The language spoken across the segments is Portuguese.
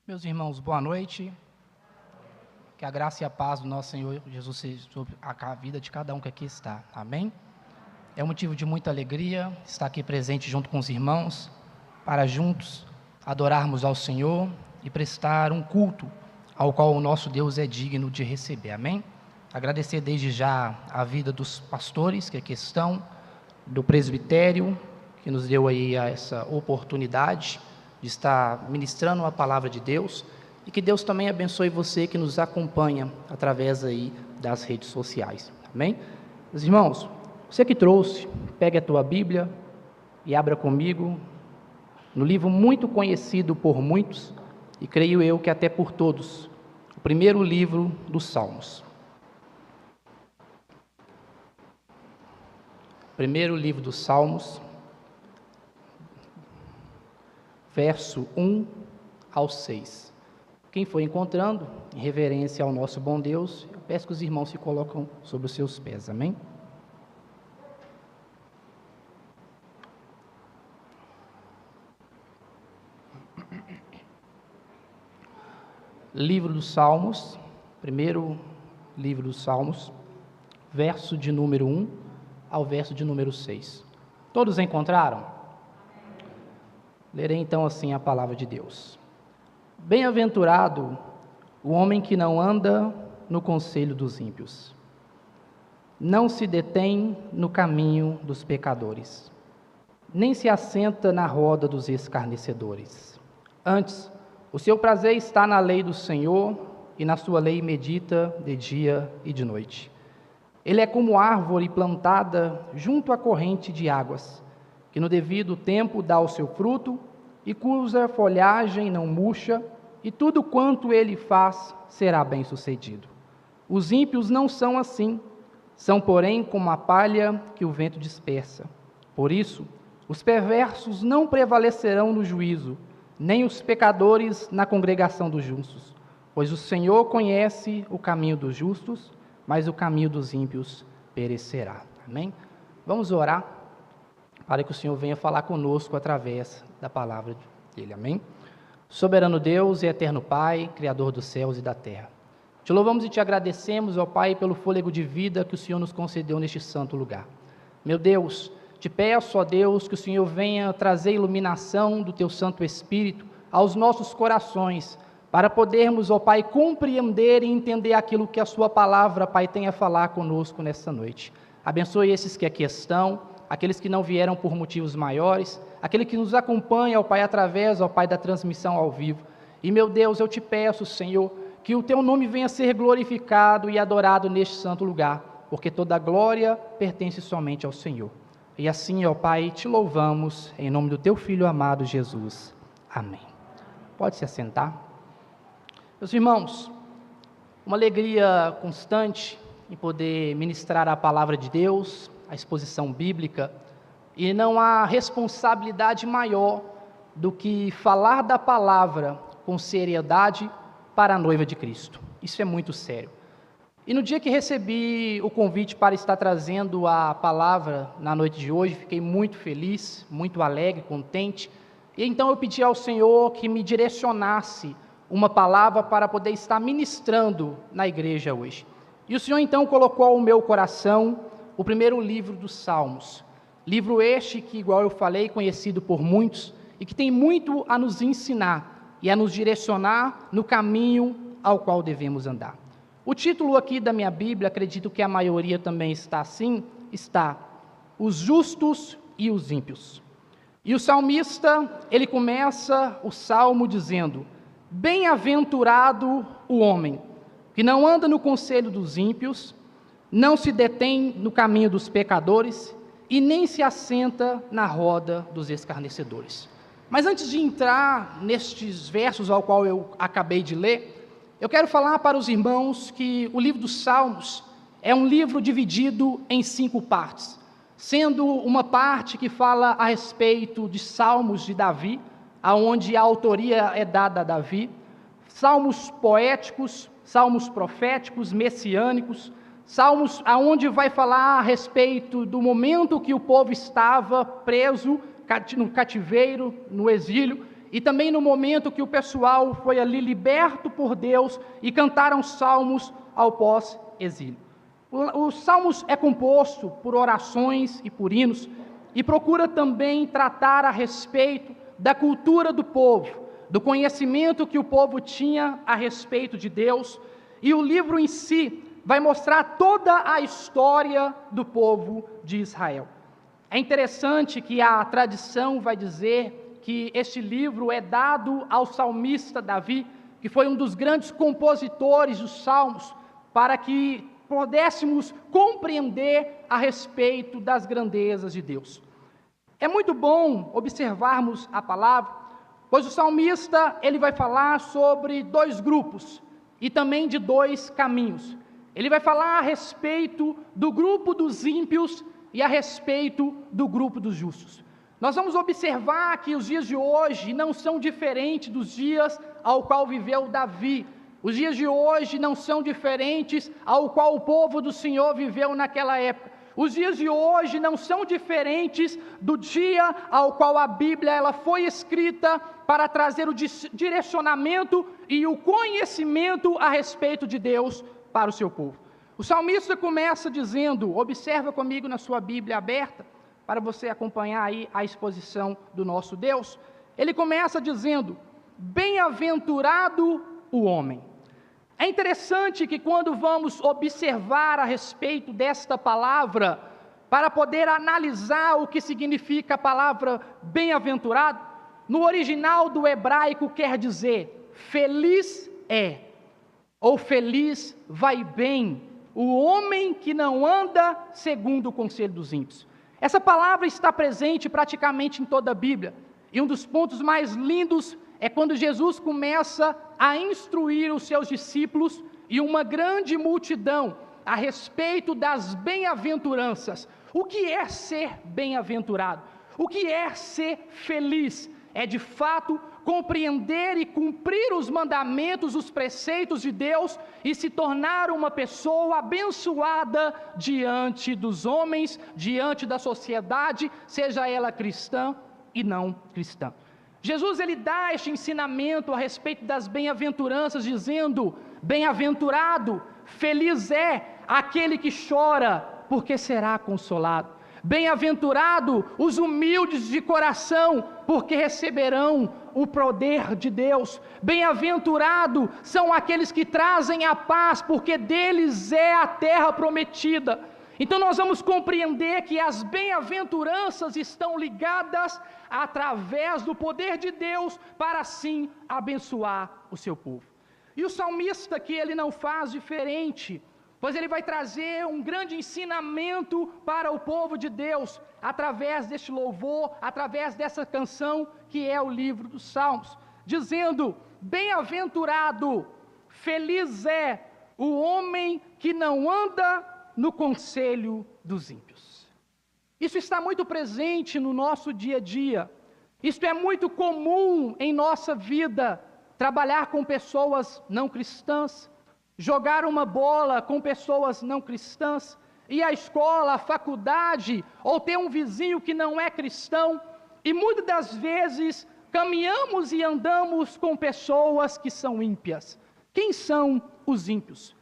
Meus irmãos, boa noite. Que a graça e a paz do nosso Senhor Jesus seja sobre a vida de cada um que aqui está. Amém? É um motivo de muita alegria estar aqui presente junto com os irmãos, para juntos adorarmos ao Senhor e prestar um culto ao qual o nosso Deus é digno de receber. Amém? Agradecer desde já a vida dos pastores que aqui estão, do presbitério, que nos deu aí essa oportunidade de estar ministrando a palavra de Deus, e que Deus também abençoe você que nos acompanha através aí das redes sociais. Amém? Meus irmãos, você que trouxe, pegue a tua Bíblia e abra comigo no livro muito conhecido por muitos, e creio eu que até por todos, o primeiro livro dos Salmos. Primeiro livro dos Salmos, verso 1 ao 6. Quem for encontrando, em reverência ao nosso bom Deus, eu peço que os irmãos se colocam sobre os seus pés. Amém? Livro dos Salmos, primeiro livro dos Salmos, verso de número 1 ao verso de número 6. Todos encontraram? Lerei então assim a palavra de Deus. Bem-aventurado o homem que não anda no conselho dos ímpios, não se detém no caminho dos pecadores, nem se assenta na roda dos escarnecedores. Antes, o seu prazer está na lei do Senhor, e na sua lei medita de dia e de noite. Ele é como árvore plantada junto à corrente de águas, que no devido tempo dá o seu fruto, e cuja folhagem não murcha, e tudo quanto ele faz será bem-sucedido. Os ímpios não são assim, são, porém, como a palha que o vento dispersa. Por isso, os perversos não prevalecerão no juízo, nem os pecadores na congregação dos justos, pois o Senhor conhece o caminho dos justos, mas o caminho dos ímpios perecerá. Amém? Vamos orar para que o Senhor venha falar conosco através da palavra dele. Amém? Soberano Deus e eterno Pai, Criador dos céus e da terra, te louvamos e te agradecemos, ó Pai, pelo fôlego de vida que o Senhor nos concedeu neste santo lugar. Meu Deus, te peço, ó Deus, que o Senhor venha trazer iluminação do teu Santo Espírito aos nossos corações, para podermos, ó Pai, compreender e entender aquilo que a sua palavra, Pai, tem a falar conosco nesta noite. Abençoe esses que aqui estão, aqueles que não vieram por motivos maiores, aquele que nos acompanha, ó Pai, através, ó Pai, da transmissão ao vivo. E, meu Deus, eu te peço, Senhor, que o teu nome venha a ser glorificado e adorado neste santo lugar, porque toda a glória pertence somente ao Senhor. E assim, ó Pai, te louvamos, em nome do teu Filho amado Jesus. Amém. Pode se assentar. Meus irmãos, uma alegria constante em poder ministrar a palavra de Deus, a exposição bíblica, e não há responsabilidade maior do que falar da palavra com seriedade para a noiva de Cristo. Isso é muito sério. E no dia que recebi o convite para estar trazendo a palavra na noite de hoje, fiquei muito feliz, muito alegre, contente, e então eu pedi ao Senhor que me direcionasse uma palavra para poder estar ministrando na igreja hoje. E o Senhor então colocou ao meu coração o primeiro livro dos Salmos, livro este que, igual eu falei, conhecido por muitos, e que tem muito a nos ensinar e a nos direcionar no caminho ao qual devemos andar. O título aqui da minha Bíblia, acredito que a maioria também está assim, está Os Justos e os Ímpios. E o salmista, ele começa o salmo dizendo: Bem-aventurado o homem que não anda no conselho dos ímpios, não se detém no caminho dos pecadores e nem se assenta na roda dos escarnecedores. Mas antes de entrar nestes versos ao qual eu acabei de ler, eu quero falar para os irmãos que o livro dos Salmos é um livro dividido em 5 partes, sendo uma parte que fala a respeito de Salmos de Davi, aonde a autoria é dada a Davi, salmos poéticos, salmos proféticos, messiânicos, salmos aonde vai falar a respeito do momento que o povo estava preso no cativeiro, no exílio, e também no momento que o pessoal foi ali liberto por Deus e cantaram salmos ao pós-exílio. Os salmos é composto por orações e por hinos e procura também tratar a respeito da cultura do povo, do conhecimento que o povo tinha a respeito de Deus, e o livro em si vai mostrar toda a história do povo de Israel. É interessante que a tradição vai dizer que este livro é dado ao salmista Davi, que foi um dos grandes compositores dos salmos, para que pudéssemos compreender a respeito das grandezas de Deus. É muito bom observarmos a palavra, pois o salmista ele vai falar sobre dois grupos e também de dois caminhos. Ele vai falar a respeito do grupo dos ímpios e a respeito do grupo dos justos. Nós vamos observar que os dias de hoje não são diferentes dos dias ao qual viveu Davi. Os dias de hoje não são diferentes ao qual o povo do Senhor viveu naquela época. Os dias de hoje não são diferentes do dia ao qual a Bíblia ela foi escrita para trazer o direcionamento e o conhecimento a respeito de Deus para o seu povo. O salmista começa dizendo, observa comigo na sua Bíblia aberta, para você acompanhar aí a exposição do nosso Deus. Ele começa dizendo, bem-aventurado o homem. É interessante que quando vamos observar a respeito desta palavra, para poder analisar o que significa a palavra bem-aventurado, no original do hebraico quer dizer, feliz é, ou feliz vai bem, o homem que não anda segundo o conselho dos ímpios. Essa palavra está presente praticamente em toda a Bíblia, e um dos pontos mais lindos é quando Jesus começa a instruir os seus discípulos e uma grande multidão a respeito das bem-aventuranças. O que é ser bem-aventurado? O que é ser feliz? É de fato compreender e cumprir os mandamentos, os preceitos de Deus e se tornar uma pessoa abençoada diante dos homens, diante da sociedade, seja ela cristã e não cristã. Jesus ele dá este ensinamento a respeito das bem-aventuranças, dizendo, bem-aventurado, feliz é aquele que chora, porque será consolado. Bem-aventurado os humildes de coração, porque receberão o poder de Deus. Bem-aventurado são aqueles que trazem a paz, porque deles é a terra prometida. Então nós vamos compreender que as bem-aventuranças estão ligadas através do poder de Deus para assim abençoar o seu povo. E o salmista que ele não faz diferente, pois ele vai trazer um grande ensinamento para o povo de Deus, através deste louvor, através dessa canção que é o livro dos Salmos, dizendo, bem-aventurado, feliz é o homem que não anda no conselho dos ímpios. Isso está muito presente no nosso dia a dia, isso é muito comum em nossa vida, trabalhar com pessoas não cristãs, jogar uma bola com pessoas não cristãs, ir à escola, à faculdade, ou ter um vizinho que não é cristão, e muitas das vezes caminhamos e andamos com pessoas que são ímpias. Quem são os ímpios?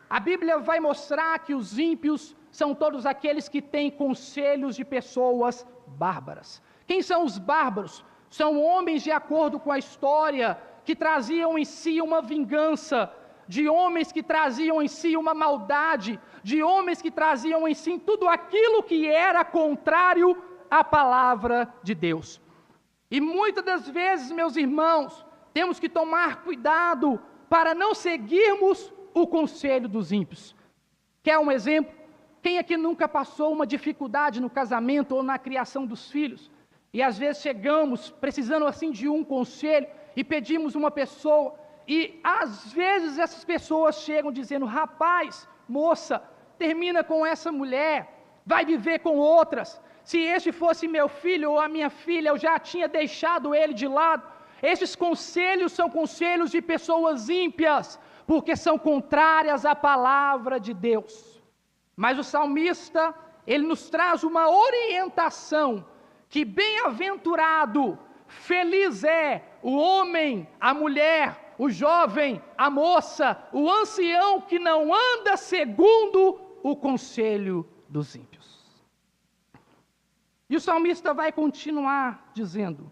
A Bíblia vai mostrar que os ímpios são todos aqueles que têm conselhos de pessoas bárbaras. Quem são os bárbaros? São homens de acordo com a história, que traziam em si uma vingança, de homens que traziam em si uma maldade, de homens que traziam em si tudo aquilo que era contrário à palavra de Deus. E muitas das vezes, meus irmãos, temos que tomar cuidado para não seguirmos o conselho dos ímpios. Quer um exemplo? Quem aqui nunca passou uma dificuldade no casamento ou na criação dos filhos? E às vezes chegamos precisando assim de um conselho e pedimos uma pessoa, e às vezes essas pessoas chegam dizendo, rapaz, moça, termina com essa mulher, vai viver com outras, se este fosse meu filho ou a minha filha, eu já tinha deixado ele de lado. Esses conselhos são conselhos de pessoas ímpias, porque são contrárias à palavra de Deus. Mas o salmista, ele nos traz uma orientação, que bem-aventurado, feliz é o homem, a mulher, o jovem, a moça, o ancião que não anda segundo o conselho dos ímpios. E o salmista vai continuar dizendo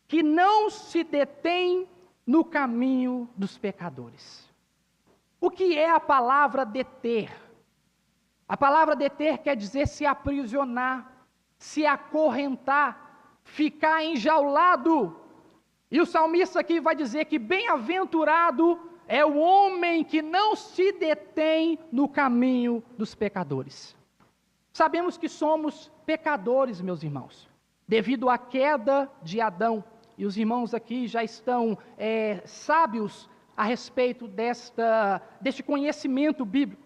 que não se detém no caminho dos pecadores. O que é a palavra deter? A palavra deter quer dizer se aprisionar, se acorrentar, ficar enjaulado. E o salmista aqui vai dizer que bem-aventurado é o homem que não se detém no caminho dos pecadores. Sabemos que somos pecadores, meus irmãos, devido à queda de Adão. E os irmãos aqui já estão sábios a respeito deste conhecimento bíblico.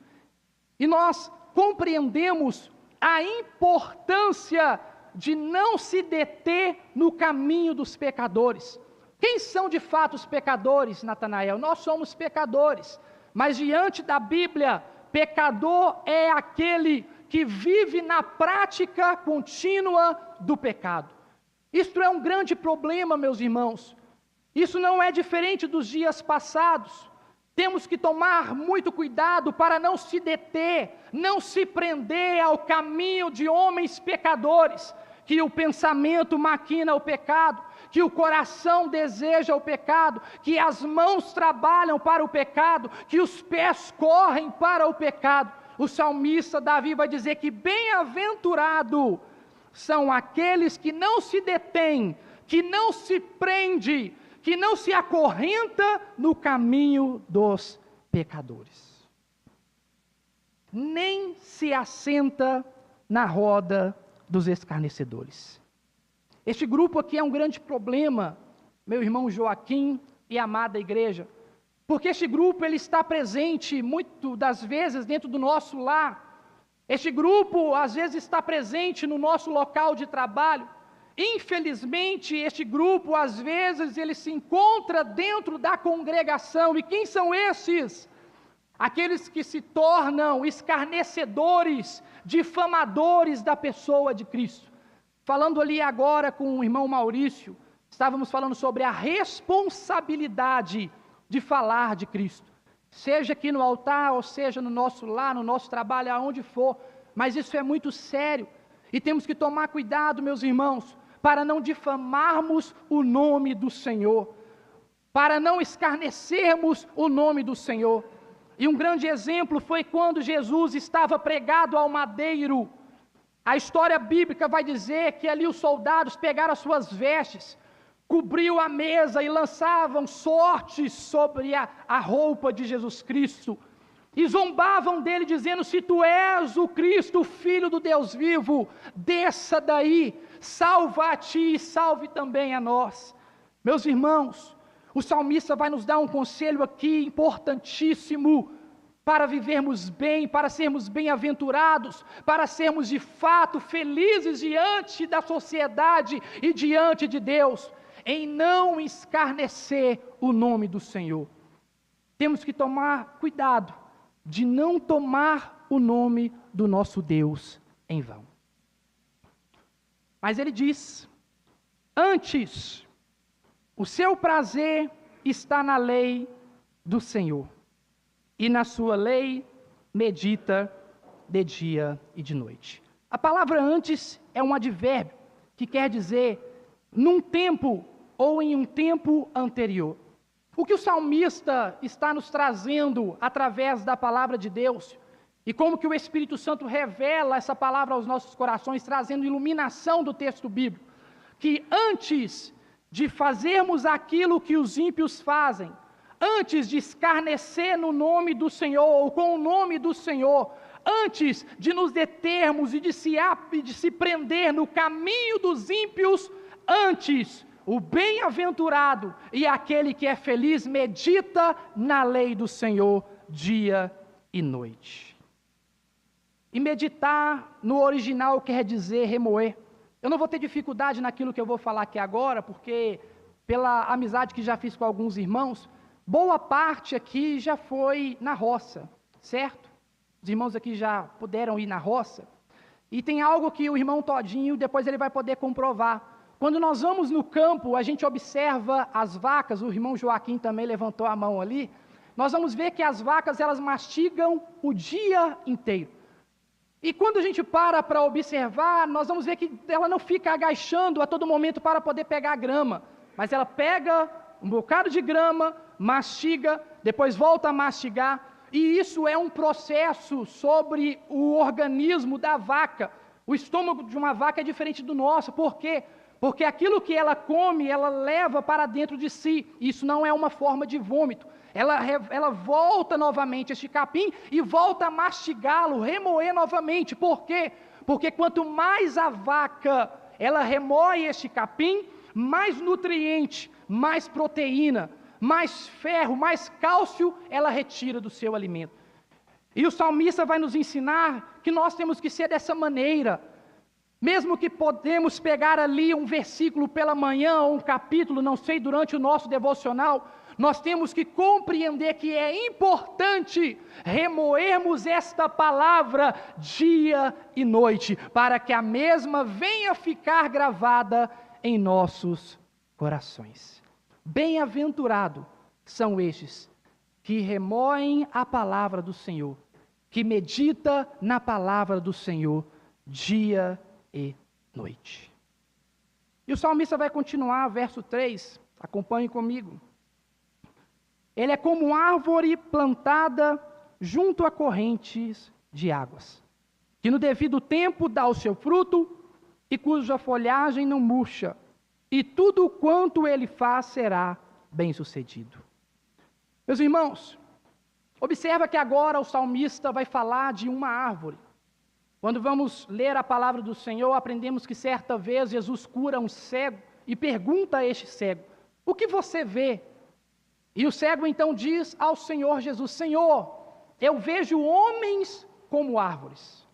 E nós compreendemos a importância de não se deter no caminho dos pecadores. Quem são de fato os pecadores, Natanael? Nós somos pecadores, mas diante da Bíblia, pecador é aquele que vive na prática contínua do pecado. Isto é um grande problema, meus irmãos. Isso não é diferente dos dias passados. Temos que tomar muito cuidado para não se deter, não se prender ao caminho de homens pecadores, que o pensamento maquina o pecado, que o coração deseja o pecado, que as mãos trabalham para o pecado, que os pés correm para o pecado. O salmista Davi vai dizer que bem-aventurado são aqueles que não se detêm, que não se prende, que não se acorrenta no caminho dos pecadores, nem se assenta na roda dos escarnecedores. Este grupo aqui é um grande problema, meu irmão Joaquim e amada igreja, porque este grupo ele está presente muito das vezes dentro do nosso lar. Este grupo às vezes está presente no nosso local de trabalho. Infelizmente, este grupo, às vezes, ele se encontra dentro da congregação. E quem são esses? Aqueles que se tornam escarnecedores, difamadores da pessoa de Cristo. Falando ali agora com o irmão Maurício, estávamos falando sobre a responsabilidade de falar de Cristo. Seja aqui no altar, ou seja no nosso lar, no nosso trabalho, aonde for. Mas isso é muito sério. E temos que tomar cuidado, meus irmãos, para não difamarmos o nome do Senhor, para não escarnecermos o nome do Senhor. E um grande exemplo foi quando Jesus estava pregado ao madeiro. A história bíblica vai dizer que ali os soldados pegaram as suas vestes, cobriu a mesa e lançavam sortes sobre a roupa de Jesus Cristo. E zombavam dele dizendo, se tu és o Cristo, o Filho do Deus vivo, desça daí, salva a ti e salve também a nós. Meus irmãos, o salmista vai nos dar um conselho aqui importantíssimo, para vivermos bem, para sermos bem-aventurados, para sermos de fato felizes diante da sociedade e diante de Deus, em não escarnecer o nome do Senhor. Temos que tomar cuidado de não tomar o nome do nosso Deus em vão. Mas ele diz, antes, o seu prazer está na lei do Senhor, e na sua lei medita de dia e de noite. A palavra antes é um advérbio, que quer dizer num tempo ou em um tempo anterior. O que o salmista está nos trazendo através da palavra de Deus, e como que o Espírito Santo revela essa palavra aos nossos corações, trazendo iluminação do texto bíblico, que antes de fazermos aquilo que os ímpios fazem, antes de escarnecer no nome do Senhor, ou com o nome do Senhor, antes de nos determos e de se prender no caminho dos ímpios, antes, o bem-aventurado e aquele que é feliz medita na lei do Senhor dia e noite. E meditar no original quer dizer remoer. Eu não vou ter dificuldade naquilo que eu vou falar aqui agora, porque pela amizade que já fiz com alguns irmãos, boa parte aqui já foi na roça, certo? Os irmãos aqui já puderam ir na roça. E tem algo que o irmão Todinho, depois ele vai poder comprovar. Quando nós vamos no campo, a gente observa as vacas, o irmão Joaquim também levantou a mão ali, nós vamos ver que as vacas, elas mastigam o dia inteiro. E quando a gente para observar, nós vamos ver que ela não fica agachando a todo momento para poder pegar a grama, mas ela pega um bocado de grama, mastiga, depois volta a mastigar, e isso é um processo sobre o organismo da vaca. O estômago de uma vaca é diferente do nosso, por quê? Porque aquilo que ela come, ela leva para dentro de si, isso não é uma forma de vômito. Ela volta novamente este capim e volta a mastigá-lo, remoer novamente. Por quê? Porque quanto mais a vaca, ela remoe este capim, mais nutriente, mais proteína, mais ferro, mais cálcio, ela retira do seu alimento. E o salmista vai nos ensinar que nós temos que ser dessa maneira. Mesmo que podemos pegar ali um versículo pela manhã, ou um capítulo, não sei, durante o nosso devocional, nós temos que compreender que é importante remoermos esta palavra dia e noite, para que a mesma venha ficar gravada em nossos corações. Bem-aventurado são estes que remoem a palavra do Senhor, que medita na palavra do Senhor dia e noite. E o salmista vai continuar, verso 3, acompanhe comigo. Ele é como árvore plantada junto a correntes de águas, que no devido tempo dá o seu fruto e cuja folhagem não murcha, e tudo quanto ele faz será bem-sucedido. Meus irmãos, observa que agora o salmista vai falar de uma árvore. Quando vamos ler a palavra do Senhor, aprendemos que certa vez Jesus cura um cego e pergunta a este cego: o que você vê? E o cego então diz ao Senhor Jesus: Senhor, eu vejo homens como árvores.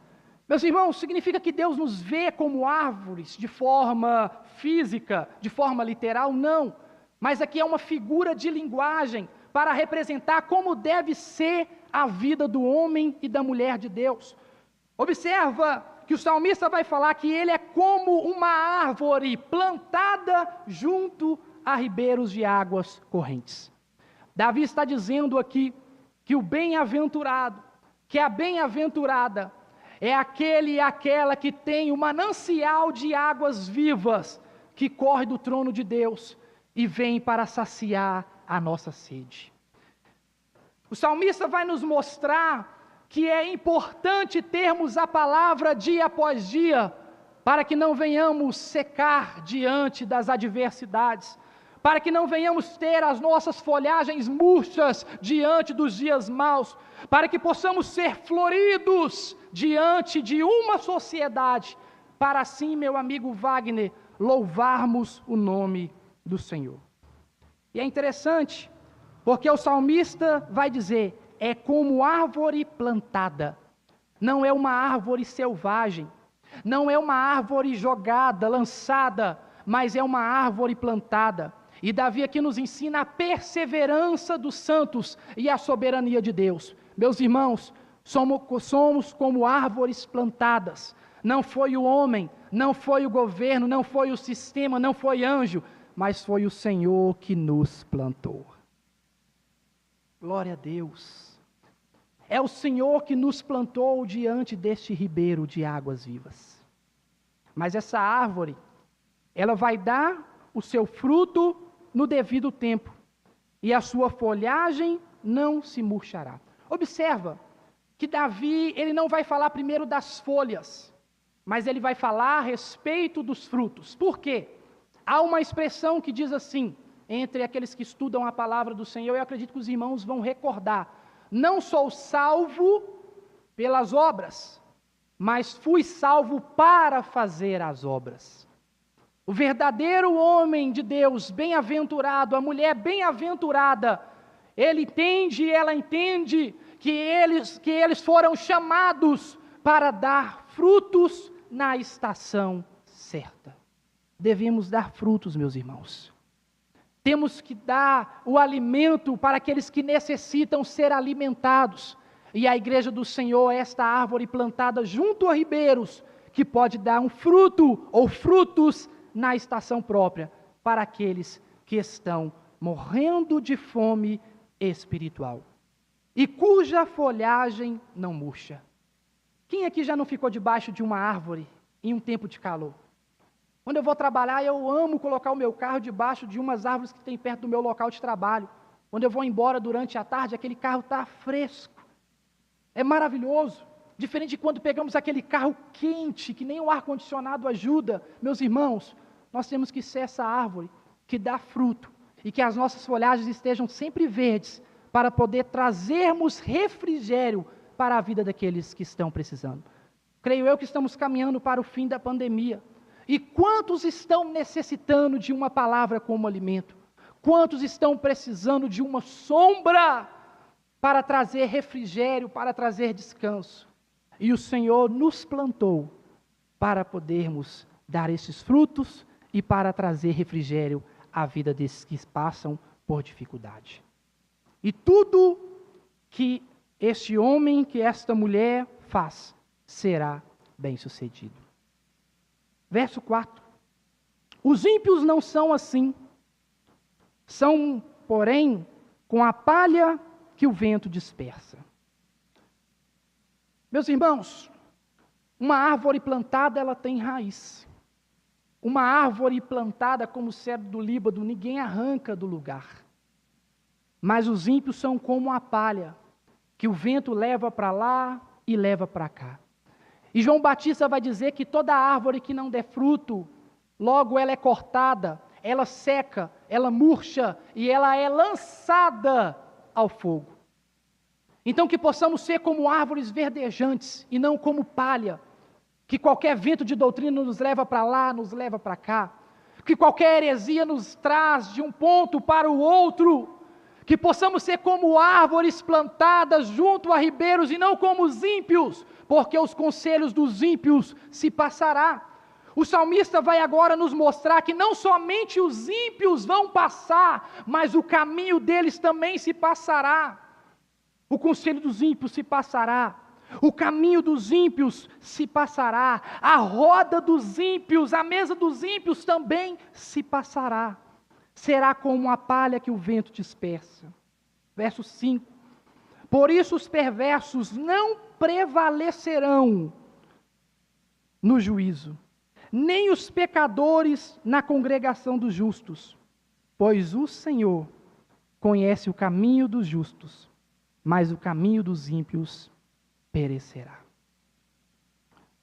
Meus irmãos, significa que Deus nos vê como árvores de forma física, de forma literal? Não. Mas aqui é uma figura de linguagem para representar como deve ser a vida do homem e da mulher de Deus. Observa que o salmista vai falar que ele é como uma árvore plantada junto a ribeiros de águas correntes. Davi está dizendo aqui que o bem-aventurado, que a bem-aventurada é aquele e aquela que tem o manancial de águas vivas que corre do trono de Deus e vem para saciar a nossa sede. O salmista vai nos mostrar que é importante termos a palavra dia após dia, para que não venhamos secar diante das adversidades, para que não venhamos ter as nossas folhagens murchas diante dos dias maus, para que possamos ser floridos diante de uma sociedade, para assim, meu amigo Wagner, louvarmos o nome do Senhor. E é interessante, porque o salmista vai dizer: é como árvore plantada, não é uma árvore selvagem, não é uma árvore jogada, lançada, mas é uma árvore plantada. E Davi aqui nos ensina a perseverança dos santos e a soberania de Deus. Meus irmãos, somos como árvores plantadas. Não foi o homem, não foi o governo, não foi o sistema, não foi anjo, mas foi o Senhor que nos plantou. Glória a Deus. É o Senhor que nos plantou diante deste ribeiro de águas vivas. Mas essa árvore, ela vai dar o seu fruto no devido tempo, e a sua folhagem não se murchará. Observa que Davi, ele não vai falar primeiro das folhas, mas ele vai falar a respeito dos frutos. Por quê? Há uma expressão que diz assim, entre aqueles que estudam a palavra do Senhor, eu acredito que os irmãos vão recordar: não sou salvo pelas obras, mas fui salvo para fazer as obras. O verdadeiro homem de Deus, bem-aventurado, a mulher bem-aventurada, ele entende e ela entende que eles foram chamados para dar frutos na estação certa. Devemos dar frutos, meus irmãos. Temos que dar o alimento para aqueles que necessitam ser alimentados. E a igreja do Senhor é esta árvore plantada junto a ribeiros, que pode dar um fruto ou frutos na estação própria para aqueles que estão morrendo de fome espiritual e cuja folhagem não murcha. Quem aqui já não ficou debaixo de uma árvore em um tempo de calor? Quando eu vou trabalhar, eu amo colocar o meu carro debaixo de umas árvores que tem perto do meu local de trabalho. Quando eu vou embora durante a tarde, aquele carro está fresco. É maravilhoso. Diferente de quando pegamos aquele carro quente, que nem o ar-condicionado ajuda. Meus irmãos, nós temos que ser essa árvore que dá fruto e que as nossas folhagens estejam sempre verdes para poder trazermos refrigério para a vida daqueles que estão precisando. Creio eu que estamos caminhando para o fim da pandemia. E quantos estão necessitando de uma palavra como alimento? Quantos estão precisando de uma sombra para trazer refrigério, para trazer descanso? E o Senhor nos plantou para podermos dar esses frutos e para trazer refrigério à vida desses que passam por dificuldade. E tudo que este homem, que esta mulher faz, será bem-sucedido. Verso 4. Os ímpios não são assim. São, porém, com a palha que o vento dispersa. Meus irmãos, uma árvore plantada, ela tem raiz. Uma árvore plantada como o cedro do Líbano, ninguém arranca do lugar. Mas os ímpios são como a palha, que o vento leva para lá e leva para cá. E João Batista vai dizer que toda árvore que não der fruto, logo ela é cortada, ela seca, ela murcha e ela é lançada ao fogo. Então que possamos ser como árvores verdejantes e não como palha, que qualquer vento de doutrina nos leva para lá, nos leva para cá, que qualquer heresia nos traz de um ponto para o outro, que possamos ser como árvores plantadas junto a ribeiros e não como os ímpios, porque os conselhos dos ímpios se passará. O salmista vai agora nos mostrar que não somente os ímpios vão passar, mas o caminho deles também se passará. O conselho dos ímpios se passará, o caminho dos ímpios se passará, a roda dos ímpios, a mesa dos ímpios também se passará. Será como a palha que o vento dispersa. Verso 5. Por isso os perversos não prevalecerão no juízo, nem os pecadores na congregação dos justos, pois o Senhor conhece o caminho dos justos, mas o caminho dos ímpios perecerá.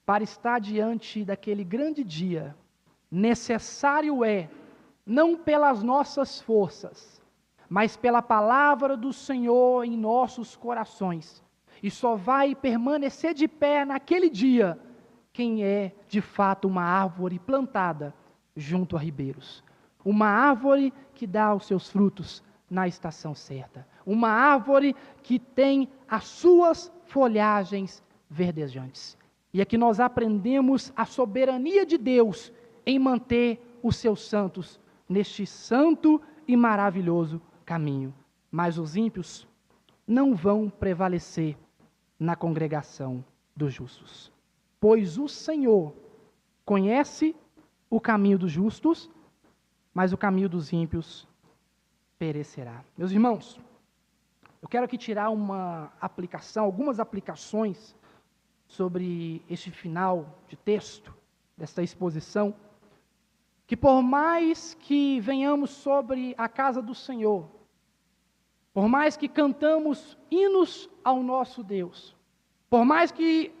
Para estar diante daquele grande dia, necessário é, não pelas nossas forças, mas pela palavra do Senhor em nossos corações. E só vai permanecer de pé naquele dia quem é de fato uma árvore plantada junto a ribeiros. Uma árvore que dá os seus frutos na estação certa. Uma árvore que tem as suas folhagens verdejantes. E aqui nós aprendemos a soberania de Deus em manter os seus santos neste santo e maravilhoso caminho. Mas os ímpios não vão prevalecer na congregação dos justos. Pois o Senhor conhece o caminho dos justos, mas o caminho dos ímpios perecerá. Meus irmãos, eu quero aqui tirar algumas aplicações sobre este final de texto, desta exposição, que por mais que venhamos sobre a casa do Senhor, por mais que cantamos hinos ao nosso Deus, por mais que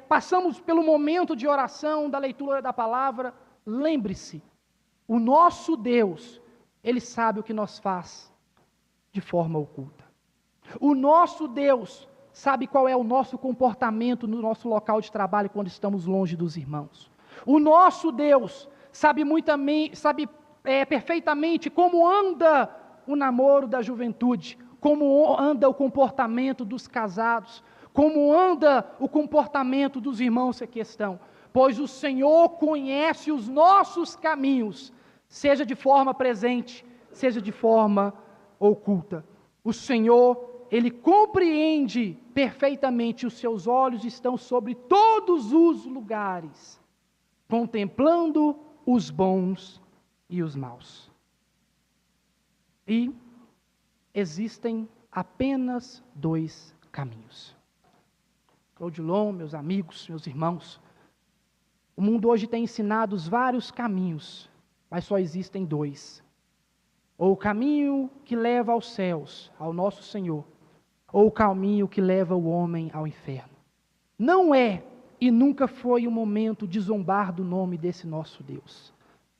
passamos pelo momento de oração, da leitura da palavra, lembre-se, o nosso Deus, Ele sabe o que nós faz de forma oculta. O nosso Deus sabe qual é o nosso comportamento no nosso local de trabalho quando estamos longe dos irmãos. O nosso Deus sabe perfeitamente como anda o namoro da juventude, como anda o comportamento dos casados, como anda o comportamento dos irmãos que aqui estão. Pois o Senhor conhece os nossos caminhos, seja de forma presente, seja de forma oculta. O Senhor, Ele compreende perfeitamente, os seus olhos estão sobre todos os lugares, contemplando os bons e os maus. E existem apenas dois caminhos. Odilon, meus amigos, meus irmãos, o mundo hoje tem ensinado os vários caminhos, mas só existem dois. Ou o caminho que leva aos céus, ao nosso Senhor, ou o caminho que leva o homem ao inferno. Não é e nunca foi o momento de zombar do nome desse nosso Deus.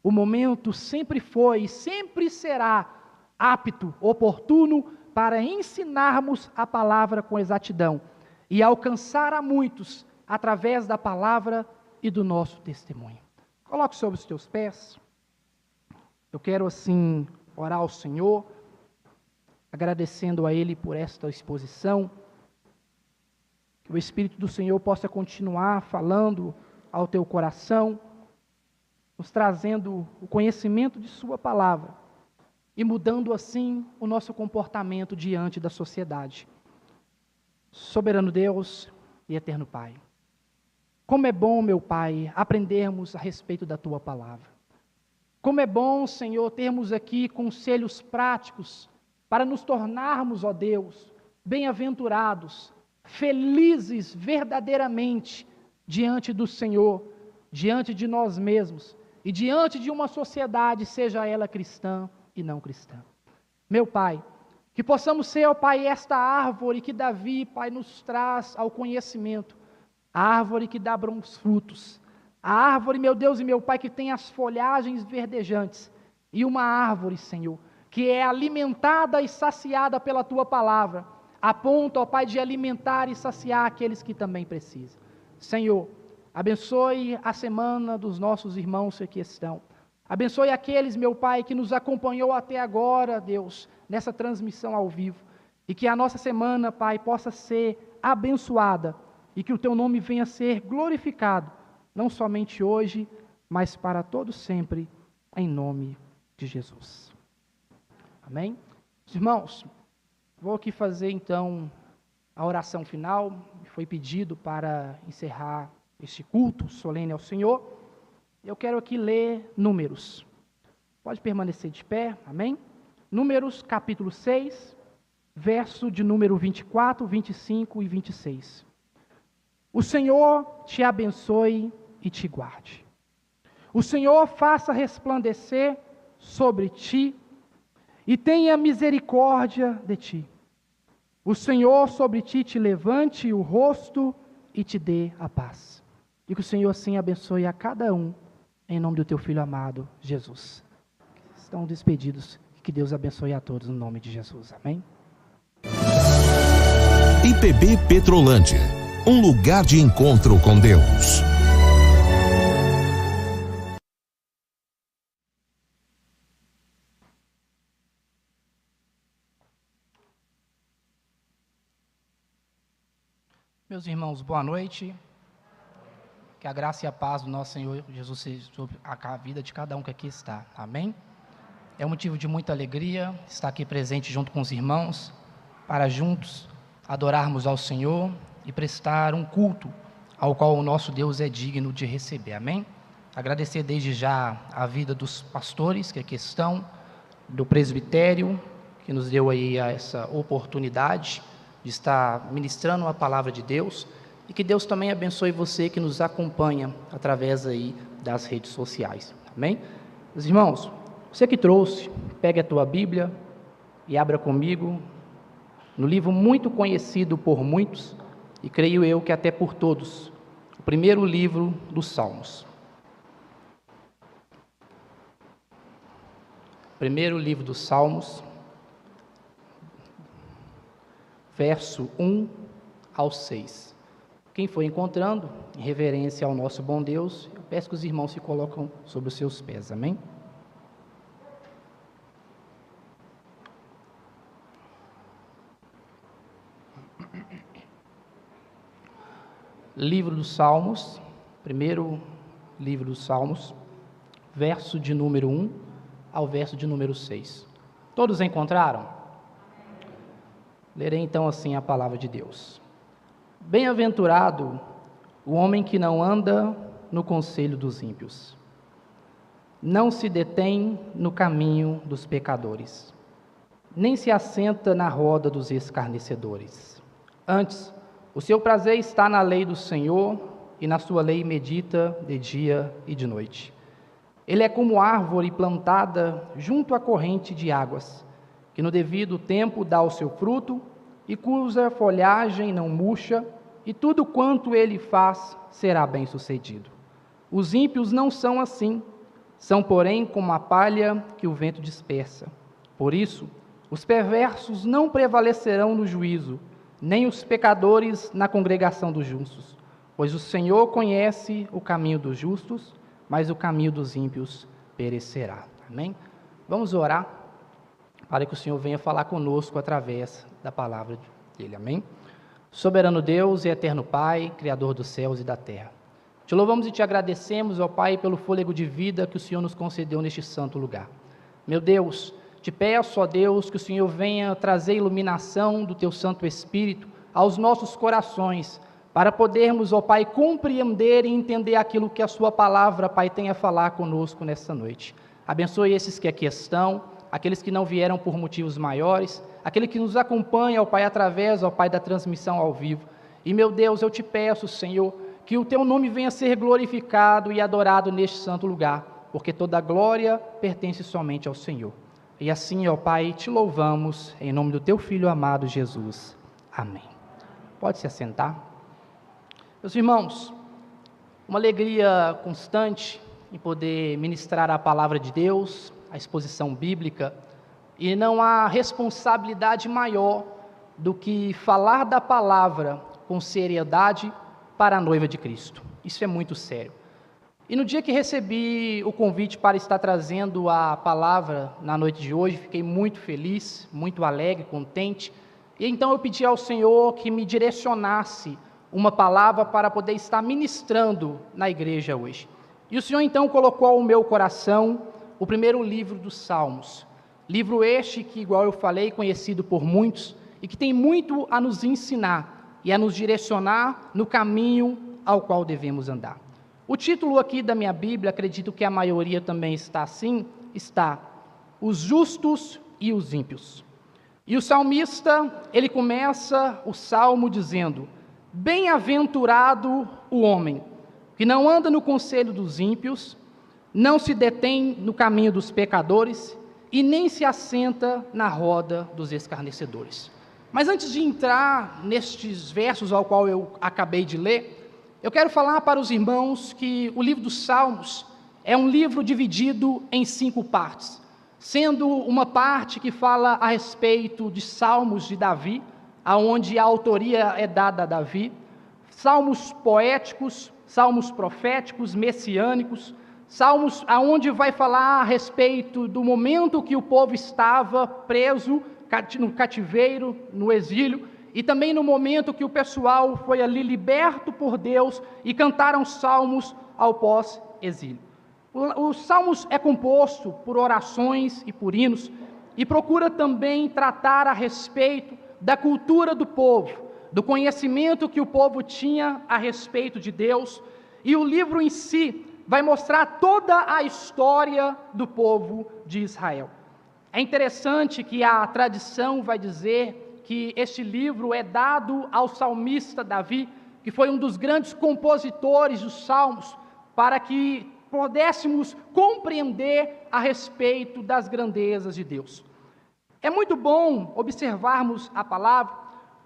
O momento sempre foi e sempre será apto, oportuno, para ensinarmos a palavra com exatidão e alcançar a muitos através da palavra e do nosso testemunho. Coloque sobre os teus pés. Eu quero assim orar ao Senhor, agradecendo a Ele por esta exposição. Que o Espírito do Senhor possa continuar falando ao teu coração, nos trazendo o conhecimento de Sua palavra e mudando assim o nosso comportamento diante da sociedade. Soberano Deus e eterno Pai, como é bom, meu Pai, aprendermos a respeito da Tua palavra. Como é bom, Senhor, termos aqui conselhos práticos para nos tornarmos, ó Deus, bem-aventurados, felizes verdadeiramente diante do Senhor, diante de nós mesmos e diante de uma sociedade, seja ela cristã e não cristã. Meu Pai, que possamos ser, ó Pai, esta árvore que Davi, Pai, nos traz ao conhecimento, a árvore que dá bons frutos, a árvore, meu Deus e meu Pai, que tem as folhagens verdejantes, e uma árvore, Senhor, que é alimentada e saciada pela Tua palavra, a ponto, ó Pai, de alimentar e saciar aqueles que também precisam. Senhor, abençoe a semana dos nossos irmãos que aqui estão. Abençoe aqueles, meu Pai, que nos acompanhou até agora, Deus, nessa transmissão ao vivo. E que a nossa semana, Pai, possa ser abençoada e que o Teu nome venha a ser glorificado, não somente hoje, mas para todo sempre, em nome de Jesus. Amém? Irmãos, vou aqui fazer então a oração final, que foi pedido para encerrar este culto solene ao Senhor. Eu quero aqui ler Números. Pode permanecer de pé, amém? Números capítulo 6, verso de número 24, 25 e 26. O Senhor te abençoe e te guarde. O Senhor faça resplandecer sobre ti e tenha misericórdia de ti. O Senhor sobre ti te levante o rosto e te dê a paz. E que o Senhor assim abençoe a cada um, em nome do teu Filho amado, Jesus. Estão despedidos. Que Deus abençoe a todos, no nome de Jesus. Amém? IPB Petrolândia, um lugar de encontro com Deus. Meus irmãos, boa noite. Que a graça e a paz do nosso Senhor Jesus seja sobre a vida de cada um que aqui está. Amém? É um motivo de muita alegria estar aqui presente junto com os irmãos, para juntos adorarmos ao Senhor e prestar um culto ao qual o nosso Deus é digno de receber. Amém? Agradecer desde já a vida dos pastores que aqui estão, do presbitério, que nos deu aí essa oportunidade de estar ministrando a palavra de Deus, e que Deus também abençoe você que nos acompanha através aí das redes sociais. Amém? Meus irmãos, você que trouxe, pegue a tua Bíblia e abra comigo no livro muito conhecido por muitos, e creio eu que até por todos, o primeiro livro dos Salmos. Primeiro livro dos Salmos, verso 1 ao 6. Quem for encontrando, em reverência ao nosso bom Deus, eu peço que os irmãos se colocam sobre os seus pés. Amém? Livro dos Salmos, primeiro livro dos Salmos, verso de número 1 ao verso de número 6. Todos encontraram? Lerei então assim a palavra de Deus. Bem-aventurado o homem que não anda no conselho dos ímpios, não se detém no caminho dos pecadores, nem se assenta na roda dos escarnecedores. Antes, o seu prazer está na lei do Senhor, e na sua lei medita de dia e de noite. Ele é como árvore plantada junto à corrente de águas, que no devido tempo dá o seu fruto, e cuja folhagem não murcha, e tudo quanto ele faz será bem-sucedido. Os ímpios não são assim, são, porém, como a palha que o vento dispersa. Por isso, os perversos não prevalecerão no juízo, nem os pecadores na congregação dos justos. Pois o Senhor conhece o caminho dos justos, mas o caminho dos ímpios perecerá. Amém? Vamos orar para que o Senhor venha falar conosco através da palavra dele. Amém? Soberano Deus e eterno Pai, Criador dos céus e da terra. Te louvamos e te agradecemos, ó Pai, pelo fôlego de vida que o Senhor nos concedeu neste santo lugar. Meu Deus, te peço, ó Deus, que o Senhor venha trazer iluminação do teu Santo Espírito aos nossos corações, para podermos, ó Pai, compreender e entender aquilo que a sua palavra, Pai, tem a falar conosco nesta noite. Abençoe esses que aqui estão, aqueles que não vieram por motivos maiores, aquele que nos acompanha, ó Pai, através, ó Pai, da transmissão ao vivo. E, meu Deus, eu te peço, Senhor, que o teu nome venha a ser glorificado e adorado neste santo lugar, porque toda a glória pertence somente ao Senhor. E assim, ó Pai, te louvamos, em nome do teu Filho amado Jesus. Amém. Pode se assentar. Meus irmãos, uma alegria constante em poder ministrar a palavra de Deus, a exposição bíblica, e não há responsabilidade maior do que falar da palavra com seriedade para a noiva de Cristo. Isso é muito sério. E no dia que recebi o convite para estar trazendo a palavra na noite de hoje, fiquei muito feliz, muito alegre, contente, e então eu pedi ao Senhor que me direcionasse uma palavra para poder estar ministrando na igreja hoje. E o Senhor então colocou ao meu coração o primeiro livro dos Salmos. Livro este que, igual eu falei, conhecido por muitos e que tem muito a nos ensinar e a nos direcionar no caminho ao qual devemos andar. O título aqui da minha Bíblia, acredito que a maioria também está assim, está Os Justos e os Ímpios. E o salmista, ele começa o salmo dizendo: Bem-aventurado o homem, que não anda no conselho dos ímpios, não se detém no caminho dos pecadores e nem se assenta na roda dos escarnecedores. Mas antes de entrar nestes versos ao qual eu acabei de ler, eu quero falar para os irmãos que o livro dos Salmos é um livro dividido em 5 partes, sendo uma parte que fala a respeito de Salmos de Davi, aonde a autoria é dada a Davi, salmos poéticos, salmos proféticos, messiânicos, salmos aonde vai falar a respeito do momento que o povo estava preso no cativeiro, no exílio, e também no momento que o pessoal foi ali liberto por Deus e cantaram salmos ao pós-exílio. Os salmos é composto por orações e por hinos, e procura também tratar a respeito da cultura do povo, do conhecimento que o povo tinha a respeito de Deus, e o livro em si vai mostrar toda a história do povo de Israel. É interessante que a tradição vai dizer que este livro é dado ao salmista Davi, que foi um dos grandes compositores dos salmos, para que pudéssemos compreender a respeito das grandezas de Deus. É muito bom observarmos a palavra,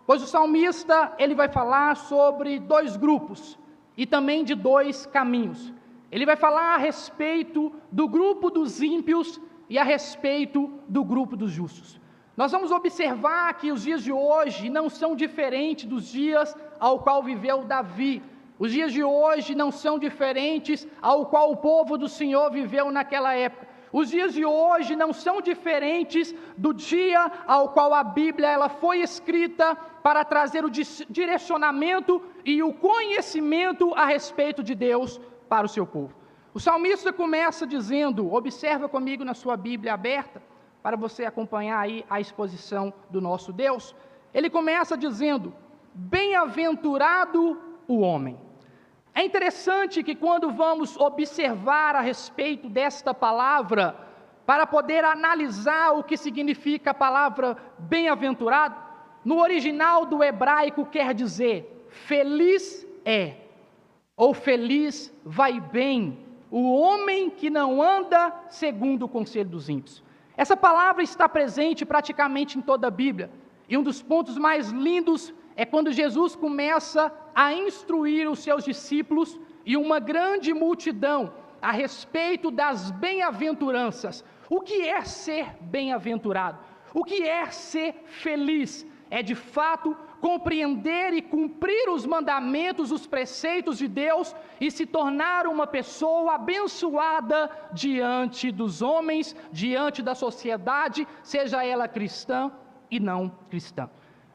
pois o salmista ele vai falar sobre 2 grupos e também de 2 caminhos. Ele vai falar a respeito do grupo dos ímpios e a respeito do grupo dos justos. Nós vamos observar que os dias de hoje não são diferentes dos dias ao qual viveu Davi. Os dias de hoje não são diferentes ao qual o povo do Senhor viveu naquela época. Os dias de hoje não são diferentes do dia ao qual a Bíblia ela foi escrita para trazer o direcionamento e o conhecimento a respeito de Deus para o seu povo. O salmista começa dizendo, observa comigo na sua Bíblia aberta, para você acompanhar aí a exposição do nosso Deus. Ele começa dizendo: bem-aventurado o homem. É interessante que quando vamos observar a respeito desta palavra, para poder analisar o que significa a palavra bem-aventurado, no original do hebraico quer dizer, feliz é, ou feliz vai bem, o homem que não anda segundo o conselho dos ímpios. Essa palavra está presente praticamente em toda a Bíblia, e um dos pontos mais lindos é quando Jesus começa a instruir os seus discípulos e uma grande multidão a respeito das bem-aventuranças. O que é ser bem-aventurado? O que é ser feliz? É de fato compreender e cumprir os mandamentos, os preceitos de Deus e se tornar uma pessoa abençoada diante dos homens, diante da sociedade, seja ela cristã e não cristã.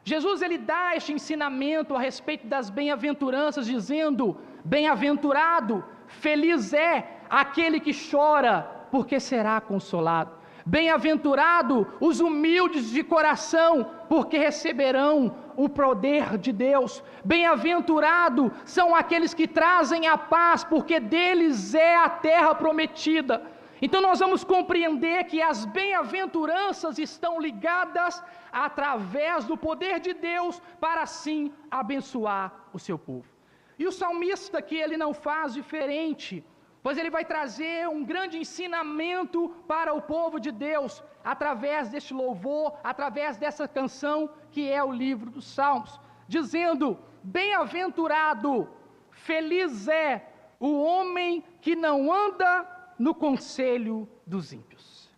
Jesus ele dá este ensinamento a respeito das bem-aventuranças, dizendo: bem-aventurado, feliz é aquele que chora, porque será consolado. Bem-aventurado os humildes de coração, porque receberão o poder de Deus. Bem-aventurado são aqueles que trazem a paz, porque deles é a terra prometida. Então nós vamos compreender que as bem-aventuranças estão ligadas através do poder de Deus para assim abençoar o seu povo. E o salmista aqui ele não faz diferente, pois ele vai trazer um grande ensinamento para o povo de Deus, através deste louvor, através dessa canção que é o livro dos Salmos, dizendo: bem-aventurado, feliz é o homem que não anda no conselho dos ímpios.